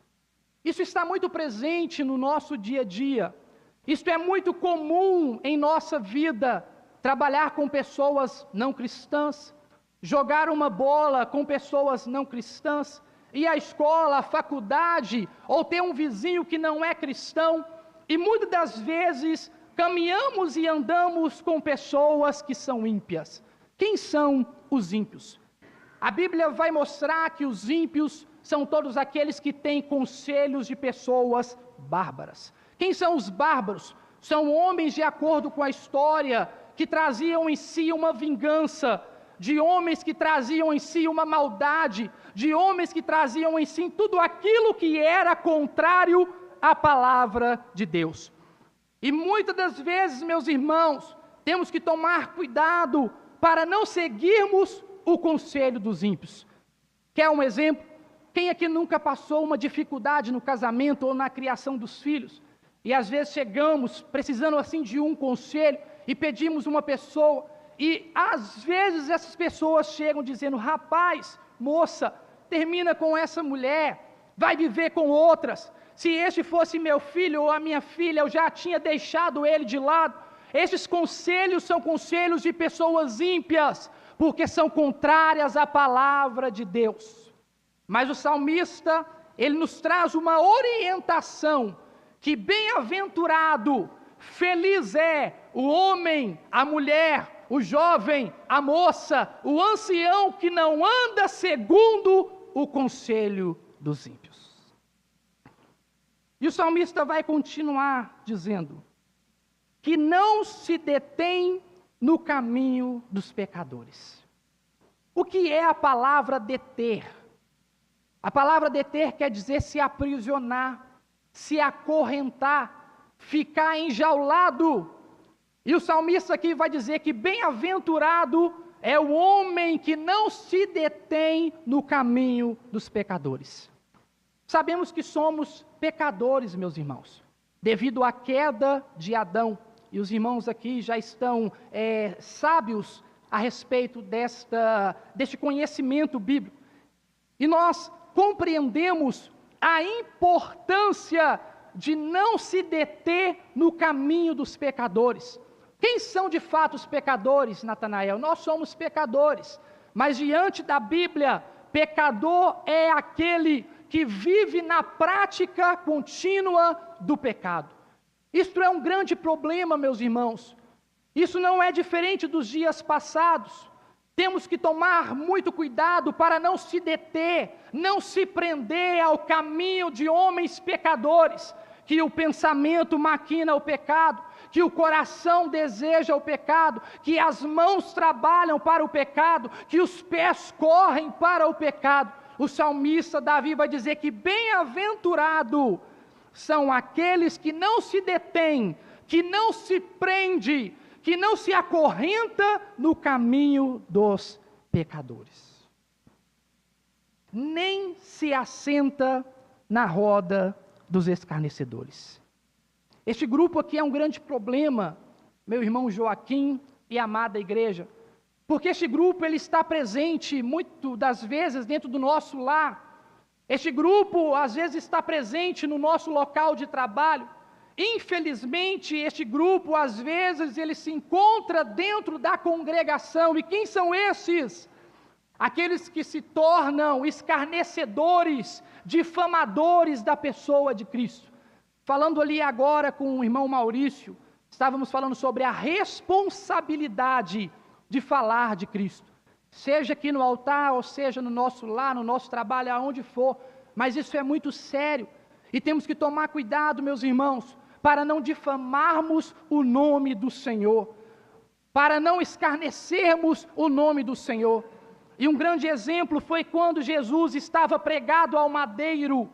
Isso está muito presente no nosso dia a dia, isso é muito comum em nossa vida, trabalhar com pessoas não cristãs, jogar uma bola com pessoas não cristãs, ir à escola, à faculdade, ou ter um vizinho que não é cristão, e muitas das vezes caminhamos e andamos com pessoas que são ímpias. Quem são os ímpios? A Bíblia vai mostrar que os ímpios são todos aqueles que têm conselhos de pessoas bárbaras. Quem são os bárbaros? São homens, de acordo com a história, que traziam em si uma vingança, de homens que traziam em si uma maldade, de homens que traziam em si tudo aquilo que era contrário à palavra de Deus. E muitas das vezes, meus irmãos, temos que tomar cuidado para não seguirmos o conselho dos ímpios. Quer um exemplo? Quem aqui nunca passou uma dificuldade no casamento ou na criação dos filhos? E às vezes chegamos precisando assim de um conselho e pedimos uma pessoa, e às vezes essas pessoas chegam dizendo: rapaz, moça, termina com essa mulher, vai viver com outras. Se este fosse meu filho ou a minha filha, eu já tinha deixado ele de lado. Esses conselhos são conselhos de pessoas ímpias, porque são contrárias à palavra de Deus. Mas o salmista, ele nos traz uma orientação, que bem-aventurado, feliz é o homem, a mulher, o jovem, a moça, o ancião que não anda segundo o conselho dos ímpios. E o salmista vai continuar dizendo que não se detém no caminho dos pecadores. O que é a palavra deter? A palavra deter quer dizer se aprisionar, se acorrentar, ficar enjaulado. E o salmista aqui vai dizer que bem-aventurado é o homem que não se detém no caminho dos pecadores. Sabemos que somos pecadores, meus irmãos, devido à queda de Adão. E os irmãos aqui já estão sábios a respeito deste conhecimento bíblico. E nós compreendemos a importância de não se deter no caminho dos pecadores. Quem são de fato os pecadores, Natanael? Nós somos pecadores, mas diante da Bíblia, pecador é aquele que vive na prática contínua do pecado. Isto é um grande problema, meus irmãos. Isso não é diferente dos dias passados. Temos que tomar muito cuidado para não se deter, não se prender ao caminho de homens pecadores, que o pensamento maquina o pecado, que o coração deseja o pecado, que as mãos trabalham para o pecado, que os pés correm para o pecado. O salmista Davi vai dizer que bem-aventurado são aqueles que não se detêm, que não se prende, que não se acorrenta no caminho dos pecadores, nem se assenta na roda dos escarnecedores. Este grupo aqui é um grande problema, meu irmão Joaquim e amada igreja, porque este grupo ele está presente muito das vezes dentro do nosso lar. Este grupo às vezes está presente no nosso local de trabalho. Infelizmente, este grupo às vezes ele se encontra dentro da congregação. E quem são esses? Aqueles que se tornam escarnecedores, difamadores da pessoa de Cristo. Falando ali agora com o irmão Maurício, estávamos falando sobre a responsabilidade de falar de Cristo. Seja aqui no altar, ou seja no nosso lar, no nosso trabalho, aonde for. Mas isso é muito sério. E temos que tomar cuidado, meus irmãos, para não difamarmos o nome do Senhor, para não escarnecermos o nome do Senhor. E um grande exemplo foi quando Jesus estava pregado ao madeiro.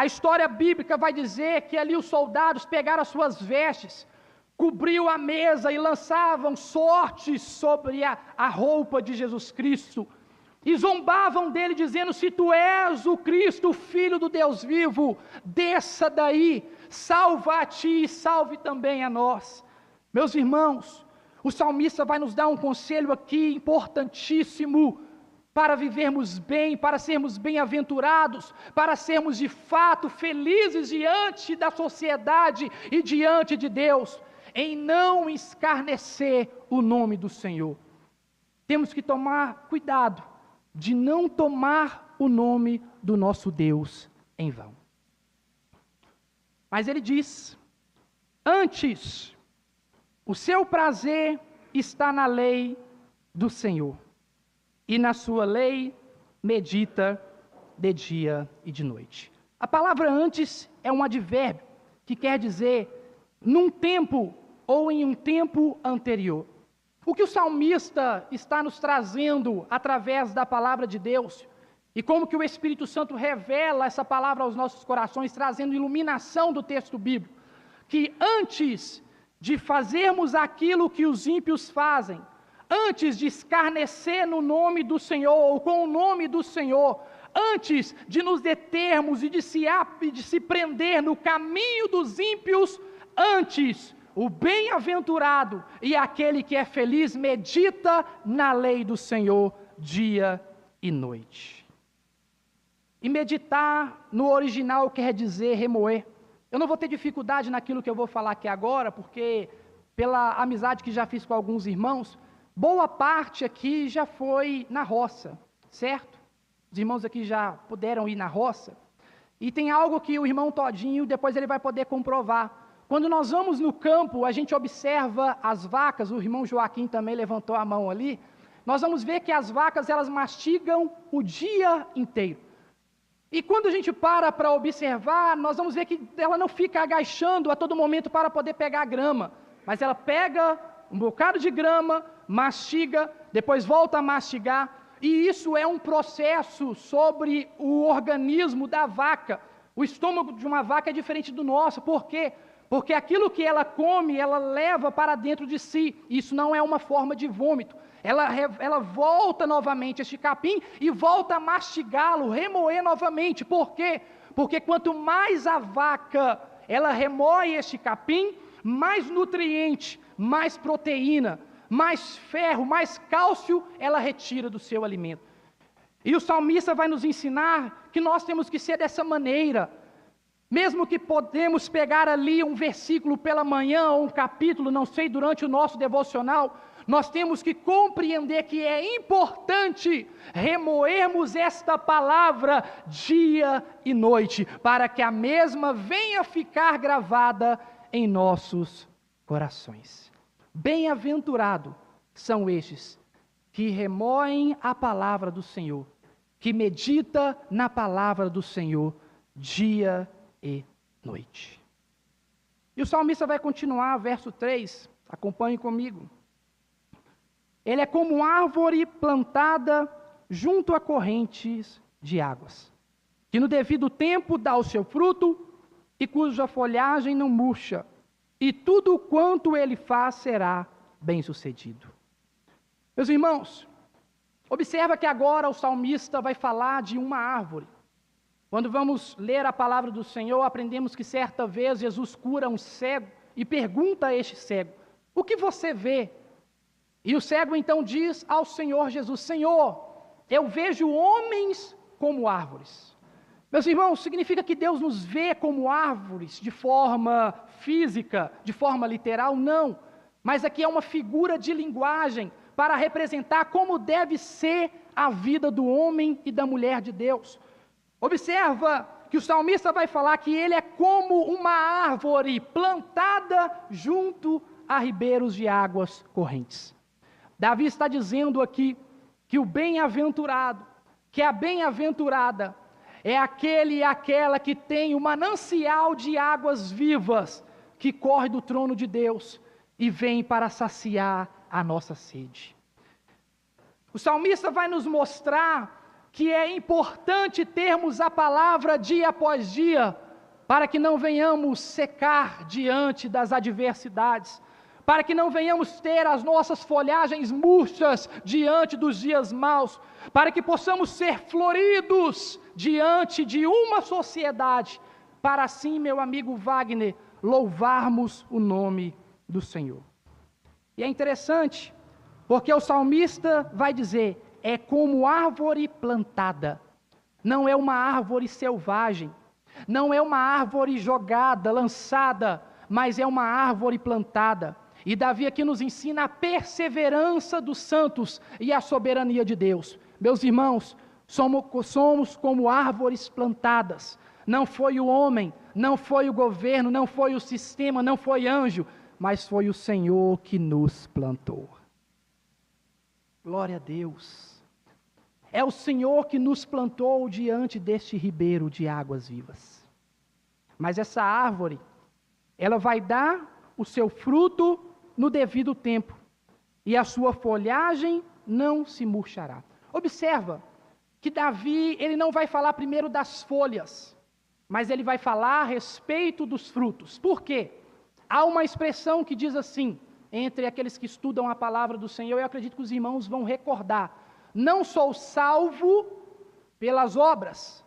A história bíblica vai dizer que ali os soldados pegaram as suas vestes, cobriu a mesa e lançavam sortes sobre a roupa de Jesus Cristo, e zombavam dele dizendo: se tu és o Cristo, o Filho do Deus vivo, desça daí, salva a ti e salve também a nós. Meus irmãos, o salmista vai nos dar um conselho aqui importantíssimo, para vivermos bem, para sermos bem-aventurados, para sermos de fato felizes diante da sociedade e diante de Deus, em não escarnecer o nome do Senhor. Temos que tomar cuidado de não tomar o nome do nosso Deus em vão. Mas ele diz: antes, o seu prazer está na lei do Senhor, e na sua lei medita de dia e de noite. A palavra antes é um advérbio que quer dizer num tempo ou em um tempo anterior. O que o salmista está nos trazendo através da palavra de Deus, e como que o Espírito Santo revela essa palavra aos nossos corações, trazendo iluminação do texto bíblico, que antes de fazermos aquilo que os ímpios fazem, antes de escarnecer no nome do Senhor, ou com o nome do Senhor, antes de nos determos e de se prender no caminho dos ímpios, antes, o bem-aventurado e aquele que é feliz medita na lei do Senhor dia e noite. E meditar no original quer dizer remoer. Eu não vou ter dificuldade naquilo que eu vou falar aqui agora, porque pela amizade que já fiz com alguns irmãos, boa parte aqui já foi na roça, certo? Os irmãos aqui já puderam ir na roça. E tem algo que o irmão Todinho, depois ele vai poder comprovar. Quando nós vamos no campo, a gente observa as vacas, o irmão Joaquim também levantou a mão ali, nós vamos ver que as vacas, elas mastigam o dia inteiro. E quando a gente para observar, nós vamos ver que ela não fica agachando a todo momento para poder pegar a grama, mas ela pega um bocado de grama, mastiga, depois volta a mastigar, e isso é um processo sobre o organismo da vaca. O estômago de uma vaca é diferente do nosso. Por quê? Porque aquilo que ela come, ela leva para dentro de si. Isso não é uma forma de vômito. Ela volta novamente este capim e volta a mastigá-lo, remoer novamente. Por quê? Porque quanto mais a vaca, ela remoe este capim, mais nutriente, mais proteína, mais ferro, mais cálcio ela retira do seu alimento. E o salmista vai nos ensinar que nós temos que ser dessa maneira. Mesmo que podemos pegar ali um versículo pela manhã, ou um capítulo, não sei, durante o nosso devocional, nós temos que compreender que é importante remoermos esta palavra dia e noite, para que a mesma venha ficar gravada em nossos corações. Bem-aventurado são estes que remoem a palavra do Senhor, que medita na palavra do Senhor dia e noite. E o salmista vai continuar, verso 3, acompanhe comigo. Ele é como árvore plantada junto a correntes de águas, que no devido tempo dá o seu fruto e cuja folhagem não murcha, e tudo quanto ele faz será bem-sucedido. Meus irmãos, observa que agora o salmista vai falar de uma árvore. Quando vamos ler a palavra do Senhor, aprendemos que certa vez Jesus cura um cego e pergunta a este cego: o que você vê? E o cego então diz ao Senhor Jesus: Senhor, eu vejo homens como árvores. Meus irmãos, significa que Deus nos vê como árvores de forma física, de forma literal? Não. Mas aqui é uma figura de linguagem para representar como deve ser a vida do homem e da mulher de Deus. Observa que o salmista vai falar que ele é como uma árvore plantada junto a ribeiros de águas correntes. Davi está dizendo aqui que o bem-aventurado, que a bem-aventurada é aquele e aquela que tem o manancial de águas vivas que corre do trono de Deus e vem para saciar a nossa sede. O salmista vai nos mostrar que é importante termos a palavra dia após dia, para que não venhamos secar diante das adversidades, para que não venhamos ter as nossas folhagens murchas diante dos dias maus, para que possamos ser floridos diante de uma sociedade, para assim, meu amigo Wagner, louvarmos o nome do Senhor. E é interessante, porque o salmista vai dizer: é como árvore plantada, não é uma árvore selvagem, não é uma árvore jogada, lançada, mas é uma árvore plantada. E Davi aqui nos ensina a perseverança dos santos e a soberania de Deus. Meus irmãos, somos como árvores plantadas. Não foi o homem, não foi o governo, não foi o sistema, não foi anjo, mas foi o Senhor que nos plantou. Glória a Deus. É o Senhor que nos plantou diante deste ribeiro de águas vivas. Mas essa árvore, ela vai dar o seu fruto no devido tempo, e a sua folhagem não se murchará. Observa que Davi, ele não vai falar primeiro das folhas, mas ele vai falar a respeito dos frutos. Por quê? Há uma expressão que diz assim, entre aqueles que estudam a palavra do Senhor, eu acredito que os irmãos vão recordar: não sou salvo pelas obras,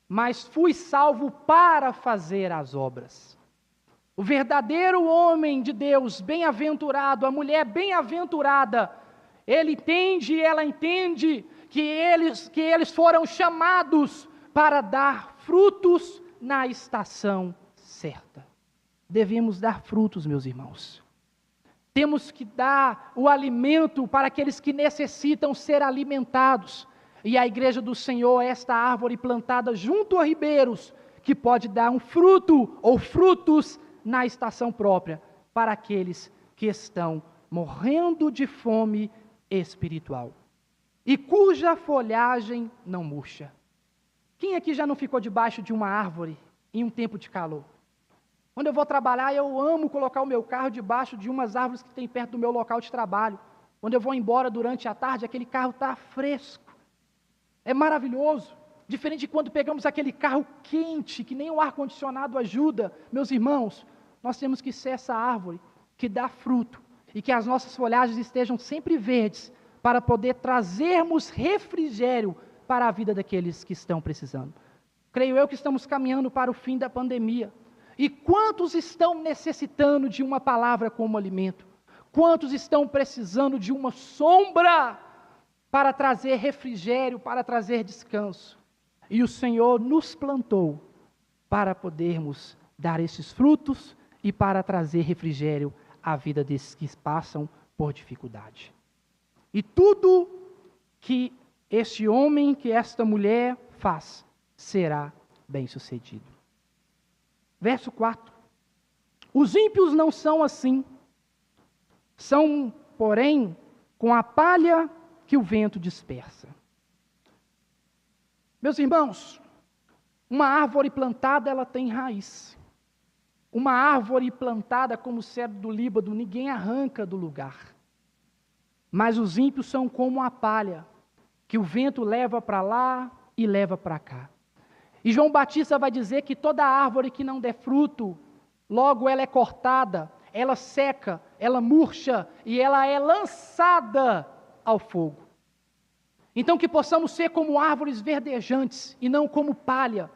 mas fui salvo para fazer as obras. O verdadeiro homem de Deus, bem-aventurado, a mulher bem-aventurada, ele entende e ela entende que eles foram chamados para dar frutos na estação certa. Devemos dar frutos, meus irmãos. Temos que dar o alimento para aqueles que necessitam ser alimentados. E a igreja do Senhor é esta árvore plantada junto a ribeiros, que pode dar um fruto ou frutos na estação própria para aqueles que estão morrendo de fome espiritual e cuja folhagem não murcha. Quem aqui já não ficou debaixo de uma árvore em um tempo de calor? Quando eu vou trabalhar, eu amo colocar o meu carro debaixo de umas árvores que tem perto do meu local de trabalho. Quando eu vou embora durante a tarde, aquele carro está fresco. É maravilhoso. Diferente de quando pegamos aquele carro quente, que nem o ar-condicionado ajuda. Meus irmãos, nós temos que ser essa árvore que dá fruto e que as nossas folhagens estejam sempre verdes para poder trazermos refrigério para a vida daqueles que estão precisando. Creio eu que estamos caminhando para o fim da pandemia. E quantos estão necessitando de uma palavra como alimento? Quantos estão precisando de uma sombra para trazer refrigério, para trazer descanso? E o Senhor nos plantou para podermos dar esses frutos e para trazer refrigério à vida desses que passam por dificuldade. E tudo que este homem, que esta mulher faz, será bem-sucedido. Verso 4. Os ímpios não são assim. São, porém, com a palha que o vento dispersa. Meus irmãos, uma árvore plantada, ela tem raiz. Uma árvore plantada como o cedro do Líbano, ninguém arranca do lugar. Mas os ímpios são como a palha, que o vento leva para lá e leva para cá. E João Batista vai dizer que toda árvore que não der fruto, logo ela é cortada, ela seca, ela murcha e ela é lançada ao fogo. Então que possamos ser como árvores verdejantes e não como palha,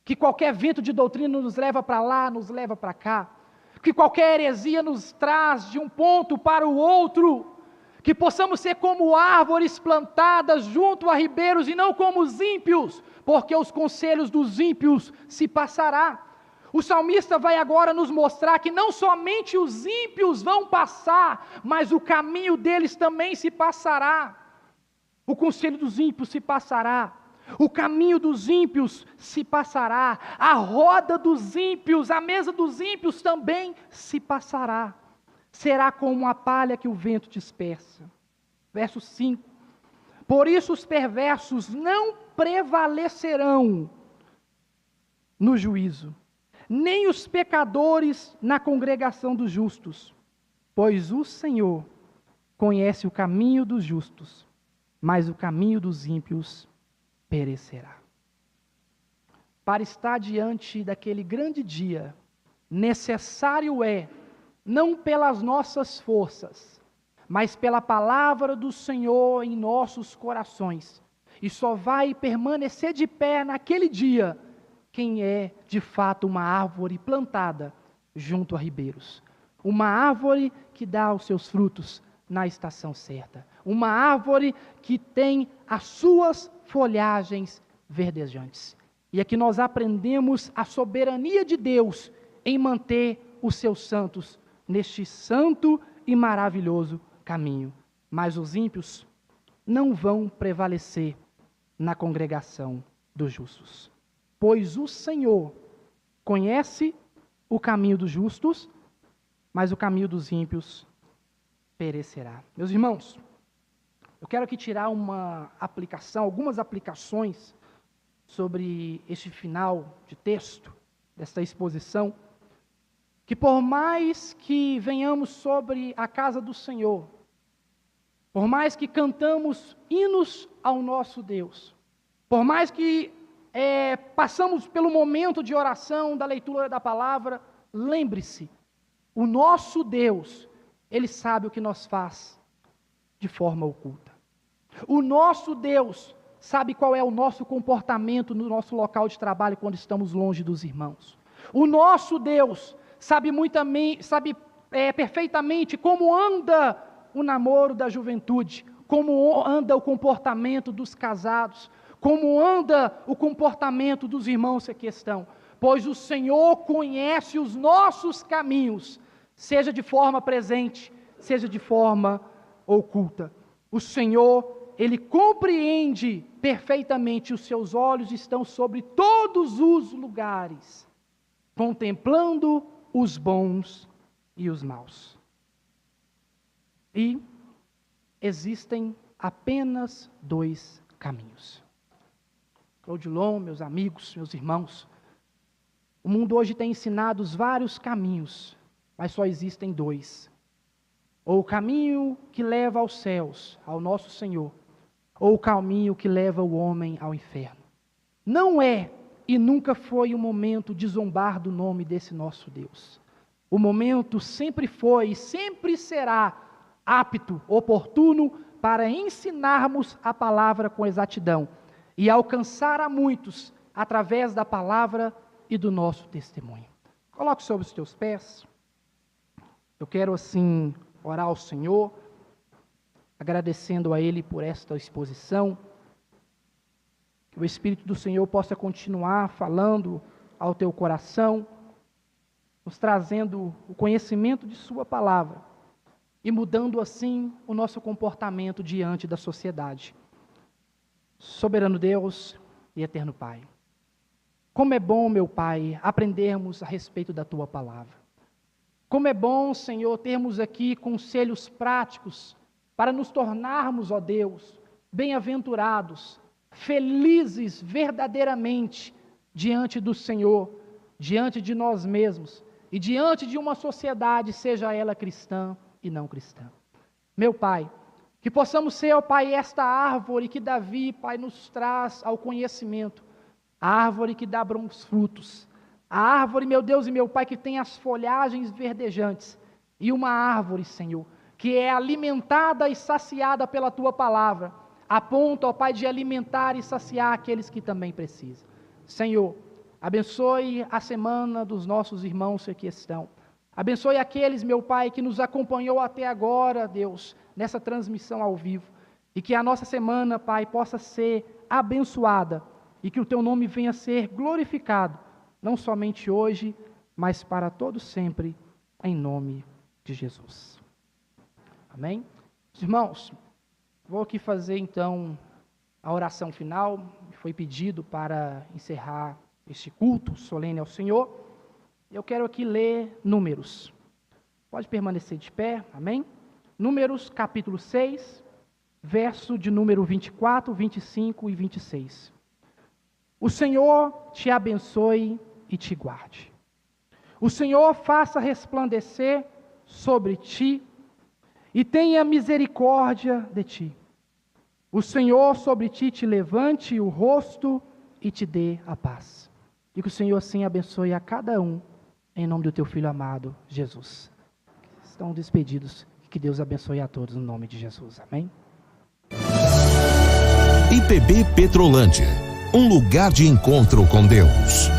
que qualquer vento de doutrina nos leva para lá, nos leva para cá, que qualquer heresia nos traz de um ponto para o outro, que possamos ser como árvores plantadas junto a ribeiros e não como os ímpios, porque os conselhos dos ímpios se passará. O salmista vai agora nos mostrar que não somente os ímpios vão passar, mas o caminho deles também se passará. O conselho dos ímpios se passará, o caminho dos ímpios se passará, a roda dos ímpios, a mesa dos ímpios também se passará. Será como a palha que o vento dispersa. Verso 5. Por isso os perversos não prevalecerão no juízo, nem os pecadores na congregação dos justos, pois o Senhor conhece o caminho dos justos, mas o caminho dos ímpios perecerá. Para estar diante daquele grande dia, necessário é, não pelas nossas forças, mas pela palavra do Senhor em nossos corações. E só vai permanecer de pé naquele dia quem é de fato uma árvore plantada junto a ribeiros. Uma árvore que dá os seus frutos na estação certa. Uma árvore que tem as suas folhagens verdejantes. E aqui nós aprendemos a soberania de Deus em manter os seus santos neste santo e maravilhoso caminho. Mas os ímpios não vão prevalecer na congregação dos justos. Pois o Senhor conhece o caminho dos justos, mas o caminho dos ímpios perecerá. Meus irmãos, eu quero aqui tirar algumas aplicações sobre este final de texto, desta exposição, que por mais que venhamos sobre a casa do Senhor, por mais que cantamos hinos ao nosso Deus, por mais que passamos pelo momento de oração, da leitura da palavra, lembre-se, o nosso Deus, Ele sabe o que nos faz de forma oculta. O nosso Deus sabe qual é o nosso comportamento no nosso local de trabalho quando estamos longe dos irmãos. O nosso Deus sabe perfeitamente como anda o namoro da juventude, como anda o comportamento dos casados, como anda o comportamento dos irmãos que aqui estão, pois o Senhor conhece os nossos caminhos, seja de forma presente, seja de forma oculta. O Senhor, Ele compreende perfeitamente, os seus olhos estão sobre todos os lugares, contemplando os bons e os maus. E existem apenas dois caminhos. Claudilon, meus amigos, meus irmãos, o mundo hoje tem ensinado os vários caminhos, mas só existem dois. Ou o caminho que leva aos céus, ao nosso Senhor, ou o caminho que leva o homem ao inferno. Não é e nunca foi o momento de zombar do nome desse nosso Deus. O momento sempre foi e sempre será apto, oportuno, para ensinarmos a palavra com exatidão e alcançar a muitos através da palavra e do nosso testemunho. Coloque sobre os teus pés. Eu quero assim orar ao Senhor, agradecendo a Ele por esta exposição. Que o Espírito do Senhor possa continuar falando ao teu coração, nos trazendo o conhecimento de Sua palavra e mudando assim o nosso comportamento diante da sociedade. Soberano Deus e eterno Pai, como é bom, meu Pai, aprendermos a respeito da Tua palavra. Como é bom, Senhor, termos aqui conselhos práticos para nos tornarmos, ó Deus, bem-aventurados, felizes verdadeiramente diante do Senhor, diante de nós mesmos e diante de uma sociedade, seja ela cristã e não cristã. Meu Pai, que possamos ser, ó Pai, esta árvore que Davi, Pai, nos traz ao conhecimento, a árvore que dá bons frutos, a árvore, meu Deus e meu Pai, que tem as folhagens verdejantes, e uma árvore, Senhor, que é alimentada e saciada pela Tua palavra, a ponto, ó Pai, de alimentar e saciar aqueles que também precisam. Senhor, abençoe a semana dos nossos irmãos que aqui estão. Abençoe aqueles, meu Pai, que nos acompanhou até agora, Deus, nessa transmissão ao vivo. E que a nossa semana, Pai, possa ser abençoada e que o Teu nome venha a ser glorificado, não somente hoje, mas para todo sempre, em nome de Jesus. Amém? Irmãos, vou aqui fazer então a oração final, que foi pedido para encerrar este culto solene ao Senhor. Eu quero aqui ler Números. Pode permanecer de pé, amém? Números capítulo 6, verso de número 24, 25 e 26. O Senhor te abençoe e te guarde. O Senhor faça resplandecer sobre ti e tenha misericórdia de ti. O Senhor sobre ti te levante o rosto e te dê a paz. E que o Senhor assim abençoe a cada um, em nome do teu Filho amado, Jesus. Estão despedidos. Que Deus abençoe a todos, no nome de Jesus. Amém? IPB Petrolândia, um lugar de encontro com Deus.